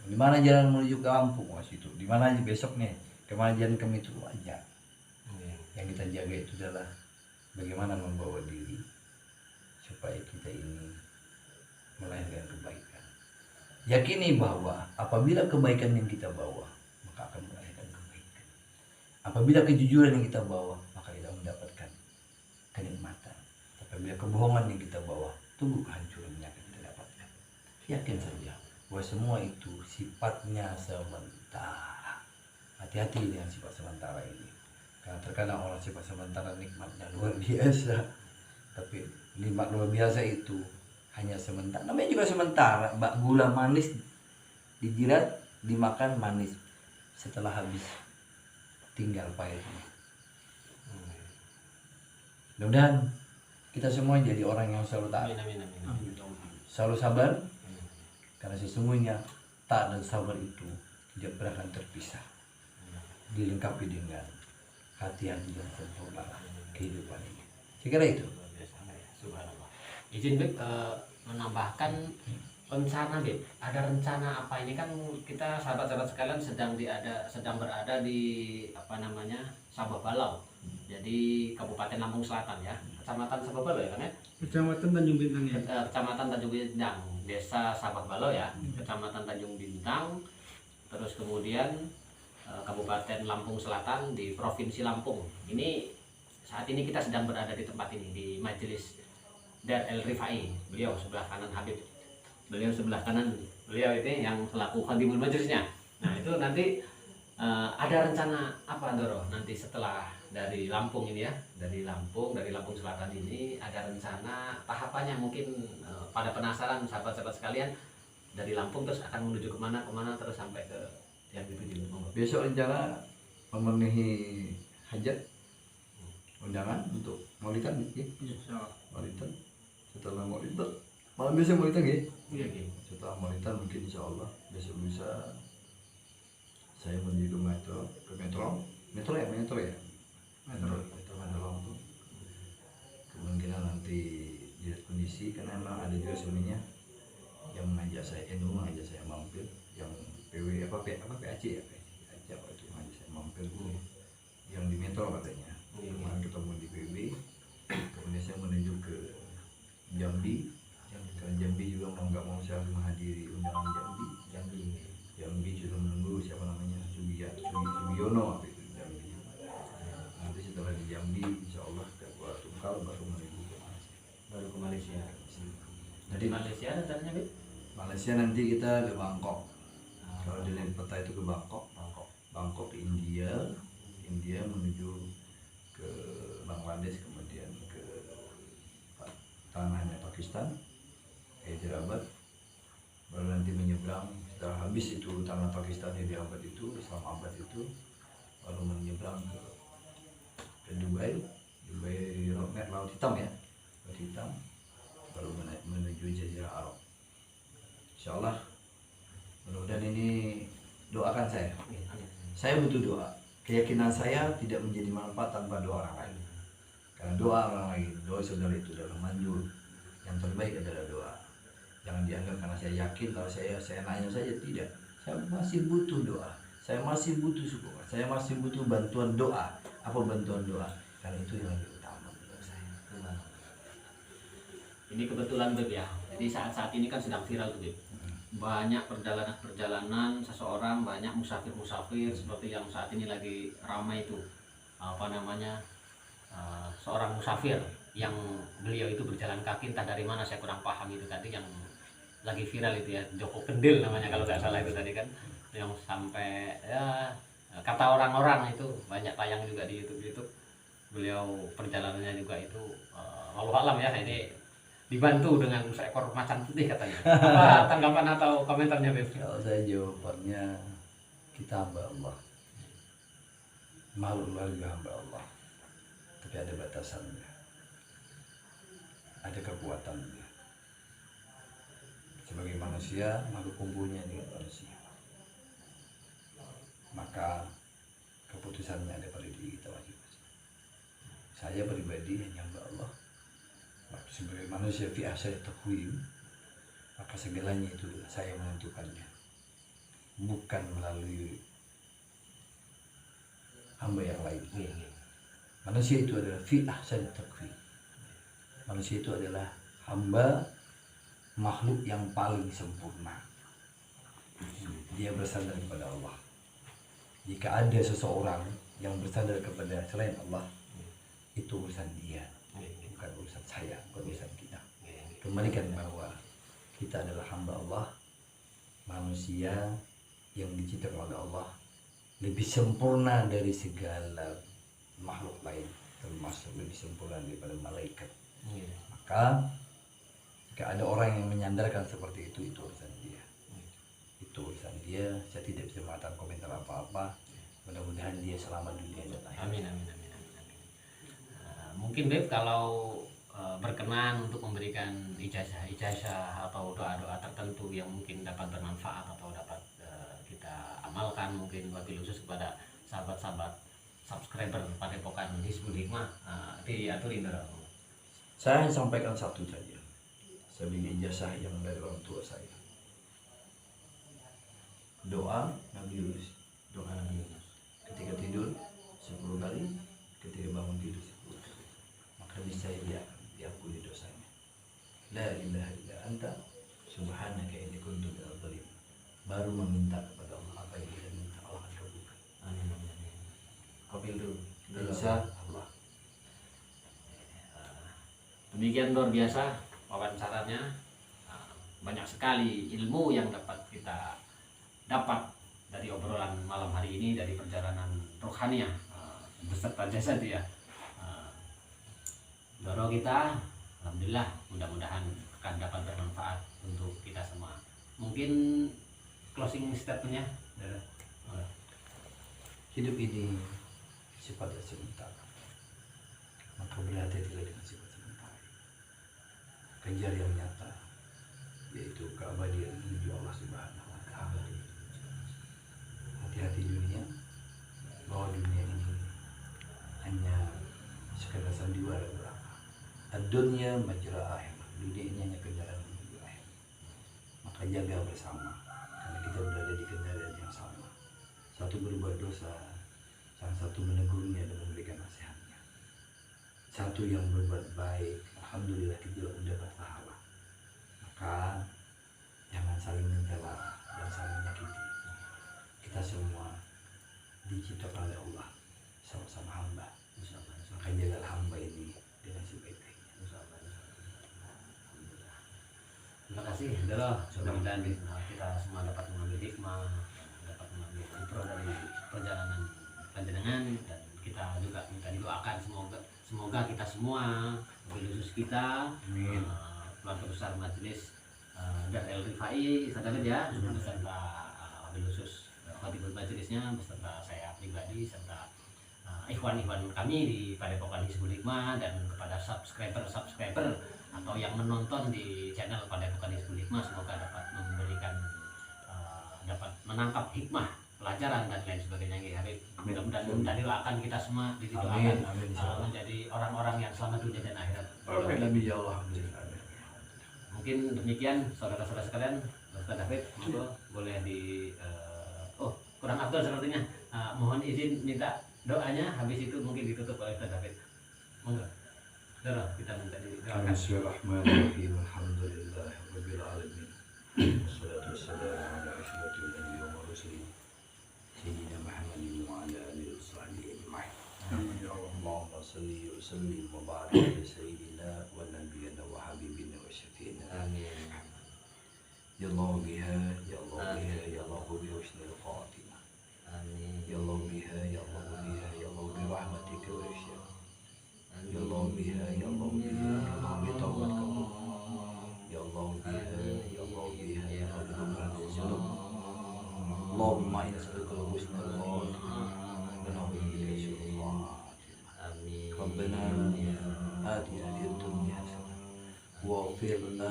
Di mana jalan menuju ke kampung? Wah situ. Di mana aja besok nih? Kemana jalan kami itu wajar. Yang kita jaga itu adalah bagaimana membawa diri supaya kita ini melahirkan kebaikan. Yakini bahwa apabila kebaikan yang kita bawa, maka akan melahirkan kebaikan. Apabila kejujuran yang kita bawa, maka kita mendapatkan kenikmatan. Apabila kebohongan yang kita bawa, tunggu kehancuran yang akan kita dapatkan. Yakin saja bahwa semua itu sifatnya sementara. Hati-hati dengan sifat sementara ini. Karena terkadang orang sifat sementara nikmatnya luar biasa. Tapi nikmat luar biasa itu hanya sementara. Namanya juga sementara. Gula manis dijilat, dimakan manis. Setelah habis tinggal pahitnya. Mudah-mudahan kita semua jadi orang yang selalu taat, selalu sabar. Karena sesungguhnya taat dan sabar itu tidak pernah akan terpisah. Dilengkapi dengan hati-hati yang sempurna kehidupan ini. Saya kira itu. Subhanallah. Izin Beb menambahkan rencana Beb. Ada rencana apa ini kan kita sahabat-sahabat sekalian sedang berada di Sabah Balau. Jadi Kabupaten Lampung Selatan ya. Kecamatan Sabah Balau ya kan ya? Kecamatan Tanjung Bintang ya. Kecamatan Tanjung Bintang, Desa Sabah Balau ya. Kecamatan Tanjung Bintang. Terus kemudian Kabupaten Lampung Selatan di Provinsi Lampung. Ini saat ini kita sedang berada di tempat ini di Majelis Dar El Rifai. Beliau sebelah kanan Habib. Beliau sebelah kanan beliau ini yang selaku khadimul majelisnya. Nah itu nanti ada rencana apa Doro nanti setelah dari Lampung ini ya, dari Lampung Selatan ini ada rencana tahapannya mungkin pada penasaran sahabat-sahabat sekalian dari Lampung terus akan menuju kemana terus sampai ke yang dituju. Besok rencana memenuhi hajat undangan untuk maulidan ya. Maulidan. Setelah maulidan malam biasa maulidan ya. Iya. Setelah maulidan mungkin insya Allah besok bisa saya menuju ke metro ya. Metro Lampung. Kemungkinan nanti lihat kondisi karena memang ada juga sebenarnya yang mengajak saya mengajak saya mampir yang PAC ya apa itu mengajak saya mampir yang di metro katanya. Kemarin ketemu di PB, kemudian saya menuju ke Jambi. Karena Jambi juga mau nggak mau saya harus menghadiri undangan Jambi sudah menunggu siapa namanya Sugiono apa itu Jambi. Nanti setelah di Jambi insya Allah ke Kuala Tungkal baru menuju ke Malaysia. Dari Malaysia rencananya Beb? Malaysia nanti kita ke Bangkok. Kalau dilihat peta itu ke Bangkok ke India menuju ke Bangladesh kemudian ke tanahnya Pakistan, Hyderabad, baru nanti menyeberang setelah habis itu tanah Pakistan Hyderabad itu Islamabad itu baru menyeberang ke Dubai Laut Hitam ya, Laut Hitam, baru menuju Jazirah Arab. Insyaallah mudah-mudahan ini doakan saya butuh doa. Keyakinan saya tidak menjadi manfaat tanpa doa orang lain. Karena doa orang lain, doa saudara itu adalah manjur. Yang terbaik adalah doa. Jangan dianggap karena saya yakin kalau saya nanya saja, tidak. Saya masih butuh doa. Saya masih butuh syukur. Saya masih butuh bantuan doa. Apa bantuan doa? Karena itu yang lebih utama menurut saya. Ini kebetulan Beb ya. Jadi saat ini kan sedang viral tuh Beb. Banyak perjalanan seseorang, banyak musafir seperti yang saat ini lagi ramai itu seorang musafir yang beliau itu berjalan kaki entah dari mana saya kurang paham itu tadi yang lagi viral itu ya, Joko Kendil namanya kalau nggak salah itu tadi kan, yang sampai ya kata orang-orang itu banyak tayang juga di YouTube. Beliau perjalanannya juga itu walau alam ya, ini dibantu dengan seekor macan putih katanya. Apa tanggapan atau komentarnya, Beb? Kalau saya jawabannya, kita hamba Allah, makhluk juga hamba Allah, tapi ada batasannya, ada kekuatannya. Sebagai manusia, makhluk kumpulnya dengan manusia, maka keputusannya ada pada diri kita masing-masing. Saya pribadi hanya hamba Allah, maka sebagai manusia fi ahsani taqwim, maka segalanya itu saya menentukannya, bukan melalui hamba yang lain. Manusia itu adalah fi ahsani taqwim. Manusia itu adalah hamba, makhluk yang paling sempurna. Dia bersandar kepada Allah. Jika ada seseorang yang bersandar kepada selain Allah, itu urusan dia, bukan urusan saya, bukan urusan kita. Kembalikan bahwa kita adalah hamba Allah, manusia yang diciptakan oleh Allah, lebih sempurna dari segala makhluk lain, termasuk lebih sempurna daripada malaikat. Maka jika ada orang yang menyandarkan seperti itu urusan dia. Itu urusan dia. Saya tidak bisa mengatakan komentar apa-apa. Mudah-mudahan dia selamat dunia dan akhirat. Amin. Mungkin Beb, kalau berkenan untuk memberikan ijazah atau doa-doa tertentu yang mungkin dapat bermanfaat atau dapat kita amalkan, mungkin wabil khusus kepada sahabat-sahabat subscriber Padepokan Hizbul Hikmah, diaturin dong. Saya sampaikan satu saja sebagai ijazah yang dari orang tua saya. Doa Nabi Yunus. Doa Nabi Yunus. Ketika tidur 10 kali, ketika bangun tidur 10 kali, maka niscaya dia diampuni dosanya. La ilaha illa anta subhanaka inni kuntu minadh dhalimin. Baru meminta kepada Allah apa yang dia minta, Allah akan kabulkan. Amin. Kopil dulu. Insya Allah. Demikian luar biasa wawancaranya. Banyak sekali ilmu yang dapat kita dapat dari obrolan malam hari ini, dari perjalanan rohaniah beserta jasad ya. Doro kita, alhamdulillah, mudah-mudahan akan dapat bermanfaat untuk kita semua. Mungkin closing statementnya. Hidup ini sifatnya sementara, maka berhati-hatilah dengan sifat sementara. Kejar yang nyata, yaitu keabadian menuju Allah Subhanahu wa Ta'ala. Hati-hati dunia, bahwa dunia ini hanya sekadar sandiwara belaka. Ad-dunya majra akhir. Dunia ini hanya kendaraan menuju akhir. Maka jaga bersama, karena kita berada di kendaraan yang sama. Satu berbuat dosa, sang satu menegurnya dan memberikan nasihatnya. Satu yang berbuat baik, alhamdulillah kita mendapat pahala. Maka jangan saling mencela dan saling menyakiti. Kita semua diciptakan oleh Allah sama-sama hamba. Maka jaga hamba ini dengan sebaik-baiknya. Terima kasih, Doro. Mudah-mudahan kita semua dapat mengambil hikmah, dapat mengambil ibroh dari perjalanan panjenengan, dan kita juga minta didoakan semoga kita semua, khusus kita, keluarga besar majelis dan El Rifai sadar ya, beserta wabil khusus khatibul majelisnya, beserta saya pribadi, serta ikhwan-ikhwan kami di Padepokan Hizbul Hikmah, dan kepada subscriber atau yang menonton di channel Padepokan Hizbul Hikmah, semoga dapat memberikan dapat menangkap hikmah, pelajaran dan lain sebagainya. Habib, mudah-mudahan didoakan kita semua, didoakan menjadi orang-orang yang selamat dunia dan akhirat. Amin ya Allah. Mungkin demikian saudara-saudara sekalian. Ustaz David, monggo boleh di kurang afdal sepertinya. Mohon izin minta doanya, habis itu mungkin ditutup oleh Ustaz David. Monggo. Saudara, kita minta didoakan. Bismillahirrahmanirrahim. Alhamdulillahirabbil alamin. Wassalatu wassalamu ala asyrafil anbiya'i wal mursalin. Sayyidina Muhammadin wa ala alihi washabbihi ajma'in. Allahumma shalli wa sallim wa barik ala sayyidina wa nabiyyina wa habibina wa syafi'ina. Amin. Ya Allah biha, ya Allah biha, ya Allah bi husnil khatimah. Amin. Ya Allah ربنا آتنا في الدنيا حسنة واغفر لنا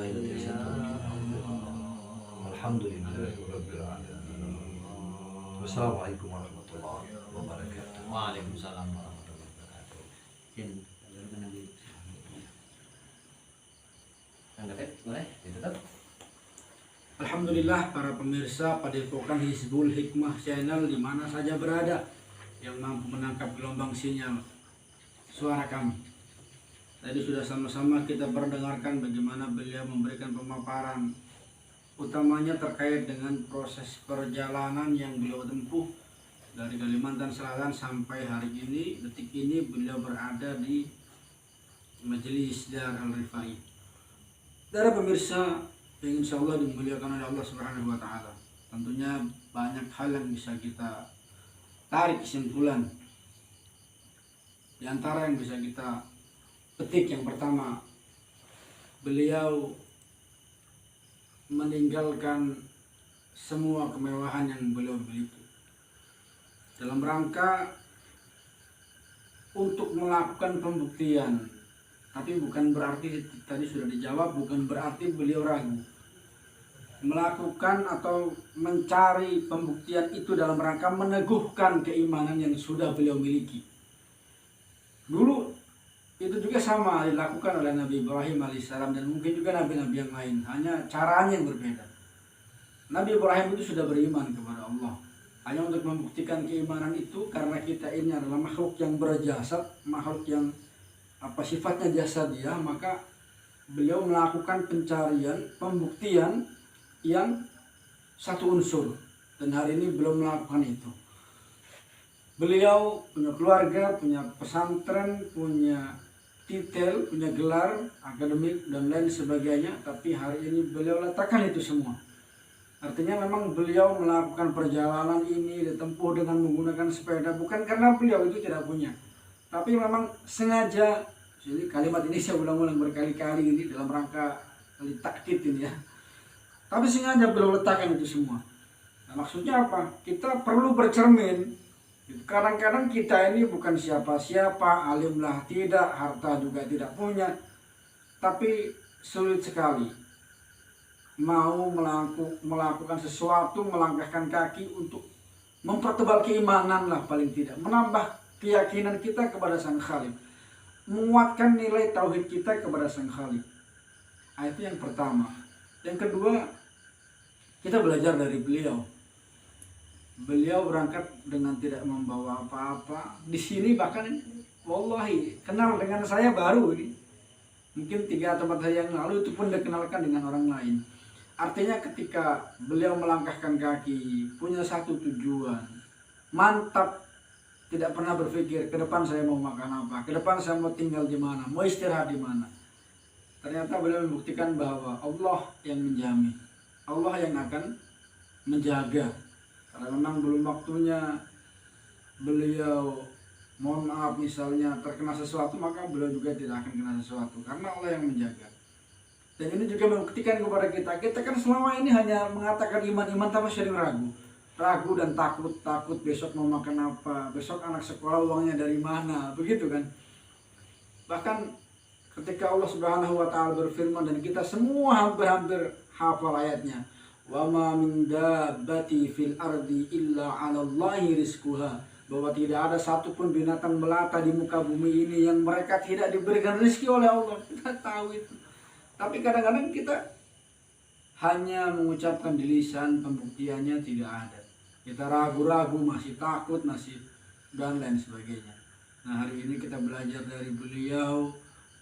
الحمد لله رب العالمين. Wassalamualaikum warahmatullahi wabarakatuh. Waalaikumsalam warahmatullahi wabarakatuh. Boleh ditutup. Alhamdulillah para pemirsa Padepokan Hizbul Hikmah Channel di mana saja berada yang mampu menangkap gelombang sinyal suara kami. Tadi sudah sama-sama kita mendengarkan bagaimana beliau memberikan pemaparan utamanya terkait dengan proses perjalanan yang beliau tempuh dari Kalimantan Selatan sampai hari ini, detik ini beliau berada di Majelis Dar Al-Rifai. Para pemirsa yang insya Allah dimuliakan oleh Allah Subhanahu wa Ta'ala, tentunya banyak hal yang bisa kita tarik kesimpulan. Di antara yang bisa kita petik, yang pertama, beliau meninggalkan semua kemewahan yang beliau miliki dalam rangka untuk melakukan pembuktian. Tapi bukan berarti, tadi sudah dijawab, bukan berarti beliau ragu melakukan atau mencari pembuktian itu dalam rangka meneguhkan keimanan yang sudah beliau miliki. Dulu itu juga sama dilakukan oleh Nabi Ibrahim alaihissalam dan mungkin juga nabi-nabi yang lain, hanya caranya yang berbeda. Nabi Ibrahim itu sudah beriman kepada Allah, hanya untuk membuktikan keimanan itu karena kita ini adalah makhluk yang berjasad, makhluk yang sifatnya jasadiah, maka beliau melakukan pencarian, pembuktian yang satu unsur, dan hari ini belum melakukan itu. Beliau punya keluarga, punya pesantren, punya titel, punya gelar akademik dan lain sebagainya, tapi hari ini beliau letakkan itu semua. Artinya memang beliau melakukan perjalanan ini ditempuh dengan menggunakan sepeda bukan karena beliau itu tidak punya, tapi memang sengaja. Jadi kalimat ini saya ulang-ulang berkali-kali ini dalam rangka takkid ini ya. Tapi sengaja beliau letakkan itu semua. Nah, maksudnya apa? Kita perlu bercermin. Kadang-kadang kita ini bukan siapa-siapa, alimlah tidak, harta juga tidak punya, tapi sulit sekali mau melakukan sesuatu, melangkahkan kaki untuk mempertebal keimanan lah paling tidak, menambah keyakinan kita kepada Sang Khalik, menguatkan nilai tauhid kita kepada Sang Khalik. Nah, itu yang pertama. Yang kedua, kita belajar dari beliau. Beliau berangkat dengan tidak membawa apa-apa. Di sini bahkan wallahi kenal dengan saya baru ini. Mungkin 3 atau 4 hari yang lalu itu pun dikenalkan dengan orang lain. Artinya ketika beliau melangkahkan kaki, punya satu tujuan, mantap, tidak pernah berpikir ke depan saya mau makan apa, ke depan saya mau tinggal di mana, mau istirahat di mana. Ternyata beliau membuktikan bahwa Allah yang menjamin, Allah yang akan menjaga. Karena memang belum waktunya beliau, mohon maaf misalnya terkena sesuatu, maka beliau juga tidak akan kena sesuatu karena Allah yang menjaga. Dan ini juga membuktikan kepada kita kan selama ini hanya mengatakan iman-iman tapi sering ragu dan takut besok mau makan apa, besok anak sekolah uangnya dari mana, begitu kan. Bahkan ketika Allah Subhanahu wa Ta'ala berfirman dan kita semua hampir hafal ayatnya, wa ma min dabbati fil ardi illa 'alallahi rizquha, bahwa tidak ada satupun binatang melata di muka bumi ini yang mereka tidak diberikan rezeki oleh Allah. Kita tahu itu. Tapi kadang-kadang kita hanya mengucapkan di lisan, pembuktiannya tidak ada. Kita ragu-ragu, masih takut, masih dan lain sebagainya. Nah, hari ini kita belajar dari beliau.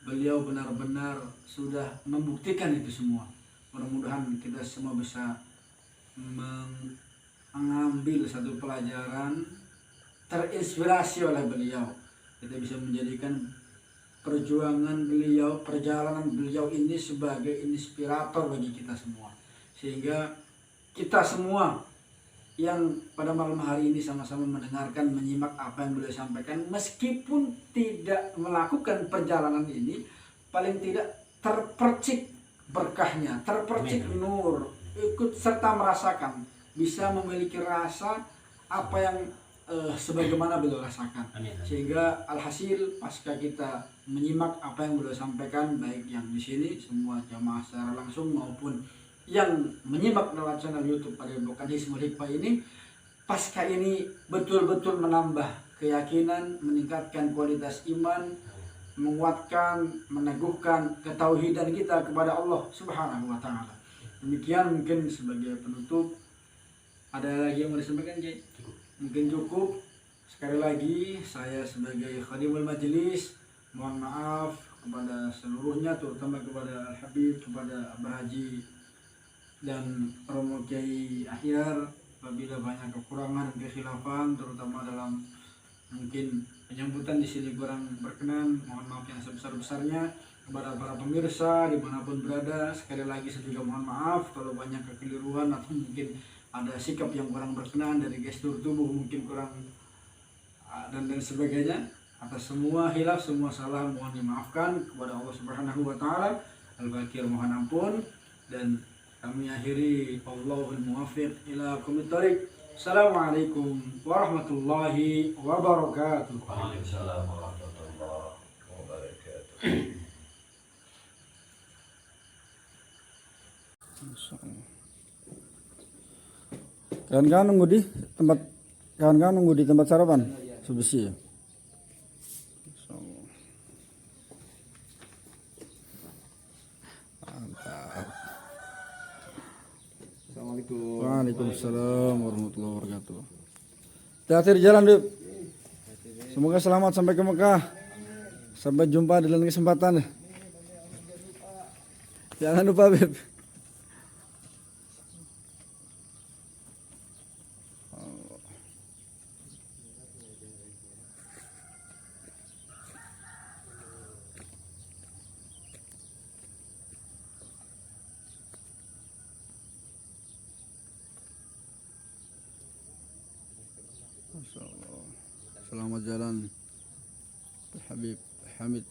Beliau benar-benar sudah membuktikan itu semua. Mudah-mudahan kita semua bisa mengambil satu pelajaran, terinspirasi oleh beliau. Kita bisa menjadikan perjuangan beliau, perjalanan beliau ini sebagai inspirator bagi kita semua. Sehingga kita semua yang pada malam hari ini sama-sama mendengarkan, menyimak apa yang beliau sampaikan, meskipun tidak melakukan perjalanan ini, paling tidak terpercik berkahnya, terpercik nur, ikut serta merasakan, bisa memiliki rasa apa yang sebagaimana beliau rasakan. Amin. Sehingga alhasil pasca kita menyimak apa yang beliau sampaikan, baik yang di sini semua jamaah secara langsung maupun yang menyimak lewat channel YouTube Padepokan Hizbul Hikmah ini, pasca ini betul-betul menambah keyakinan, meningkatkan kualitas iman, menguatkan, meneguhkan ketauhidan kita kepada Allah Subhanahu wa taala. Demikian mungkin sebagai penutup. Ada lagi yang mau disampaikan, Jay? Mungkin cukup. Sekali lagi saya sebagai khadimul majelis mohon maaf kepada seluruhnya, terutama kepada Al-Habib, kepada Abah Haji dan Romo Kiai Ahyar apabila banyak kekurangan dan kekhilafan, terutama dalam mungkin penyambutan di sini kurang berkenan, mohon maaf yang sebesar-besarnya. Kepada para pemirsa dimanapun berada, sekali lagi saya juga mohon maaf kalau banyak kekeliruan atau mungkin ada sikap yang kurang berkenan dari gestur tubuh mungkin kurang dan sebagainya. Atas semua hilaf, semua salah mohon dimaafkan kepada Allah Subhanahu wa taala. Al-Baqir mohon ampun, dan kami akhiri Allahul muwaffiq ila aqwamit thoriq. Assalamualaikum warahmatullahi wabarakatuh. Waalaikumsalam warahmatullahi wabarakatuh. Kawan-kawan nunggu di tempat sarapan sebesi. Assalamualaikum. Waalaikumsalam warahmatullahi wabarakatuh. Hati-hati di jalan, Bib. Semoga selamat sampai ke Mekah. Sampai jumpa di lain kesempatan. Jangan lupa, Bib. Selamat jalan Habib Hamid.